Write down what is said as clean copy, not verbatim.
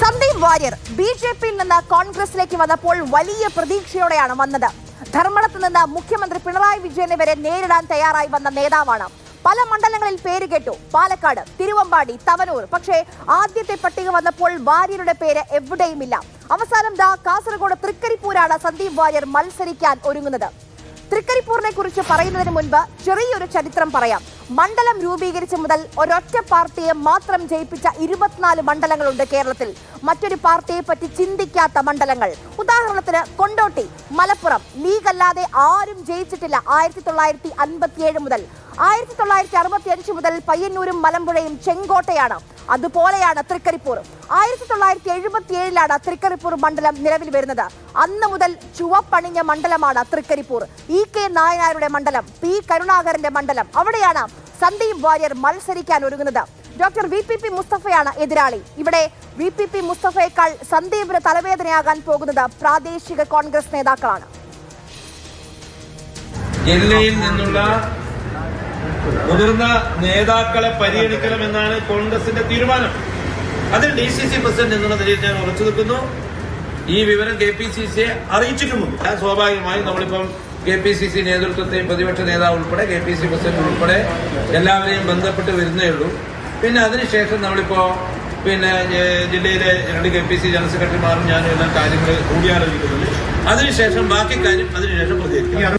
സന്ദീപ് വാര്യർ ബിജെപിയിൽ നിന്ന് കോൺഗ്രസിലേക്ക് വന്നപ്പോൾ വലിയ പ്രതീക്ഷയോടെയാണ് വന്നത്. ധർമ്മടത്ത് നിന്ന് മുഖ്യമന്ത്രി പിണറായി വിജയനെ വരെ നേരിടാൻ തയ്യാറായി വന്ന നേതാവാണ്. പല മണ്ഡലങ്ങളിൽ പേര് കേട്ടു, പാലക്കാട്, തിരുവമ്പാടി, തവനൂർ. പക്ഷേ ആദ്യത്തെ പട്ടിക വന്നപ്പോൾ വാര്യരുടെ പേര് എവിടെയുമില്ല. അവസാനം കാസർഗോഡ് തൃക്കരിപ്പൂരാണ് സന്ദീപ് വാര്യർ മത്സരിക്കാൻ ഒരുങ്ങുന്നത്. തൃക്കരിപ്പൂരിനെ കുറിച്ച് പറയുന്നതിന് മുൻപ് ചെറിയൊരു ചരിത്രം പറയാം. മണ്ഡലം രൂപീകരിച്ച മുതൽ ഒരൊറ്റ പാർട്ടിയെ മാത്രം ജയിപ്പിച്ച 24 മണ്ഡലങ്ങളുണ്ട് കേരളത്തിൽ. മറ്റൊരു പാർട്ടിയെ പറ്റി ചിന്തിക്കാത്ത മണ്ഡലങ്ങൾ. ഉദാഹരണത്തിന് കൊണ്ടോട്ടി, മലപ്പുറം. ലീഗ് അല്ലാതെ ആരും ജയിച്ചിട്ടില്ല 1957 മുതൽ. 1965 മുതൽ പയ്യന്നൂരും മലമ്പുഴയും ചെങ്കോട്ടയാണ്. അതുപോലെയാണ് തൃക്കരിപ്പൂർ. 1977 തൃക്കരിപ്പൂർ മണ്ഡലം നിലവിൽ വരുന്നത്. അന്ന് മുതൽ ചുവപ്പണിഞ്ഞ മണ്ഡലമാണ് തൃക്കരിപ്പൂർ. EK നായനാരുടെ മണ്ഡലം, P കരുണാകരന്റെ മണ്ഡലം. അവിടെയാണ് സന്ദീപ് വാര്യർ മത്സരിക്കാൻ ഒരുങ്ങുന്നത്. ഡോക്ടർ VPP മുസ്തഫയാണ് എതിരാളി. ഇവിടെ VPP മുസ്തഫയേക്കാൾ സന്ദീപിന് തലവേദനയാകാൻ പോകുന്നത് പ്രാദേശിക കോൺഗ്രസ് നേതാക്കളാണ്. ജില്ലയിൽ നിന്നുള്ള മുതിർന്ന നേതാക്കളെ പരിഗണിക്കണമെന്നാണ് കോൺഗ്രസിന്റെ തീരുമാനം. അതിൽ DCC പ്രസിഡന്റ് എന്നുള്ള നിലയിൽ ഞാൻ ഉറച്ചു നിൽക്കുന്നു. ഈ വിവരം KPCCയെ അറിയിച്ചിട്ടുമുണ്ട്. സ്വാഭാവികമായും നമ്മളിപ്പം KPCC നേതൃത്വത്തെയും പ്രതിപക്ഷ നേതാവ് ഉൾപ്പെടെ KPCC പ്രസിഡന്റ് ഉൾപ്പെടെ എല്ലാവരെയും ബന്ധപ്പെട്ട് വരുന്നേ ഉള്ളൂ. പിന്നെ അതിനുശേഷം നമ്മളിപ്പോ ജില്ലയിലെ 2 KPCC ജനറൽ സെക്രട്ടറിമാരും ഞാനും എല്ലാ കാര്യങ്ങൾ കൂടിയാലോചിക്കുന്നുണ്ട്. അതിനുശേഷം ബാക്കി കാര്യം അതിനുശേഷം പ്രതികരിക്കും.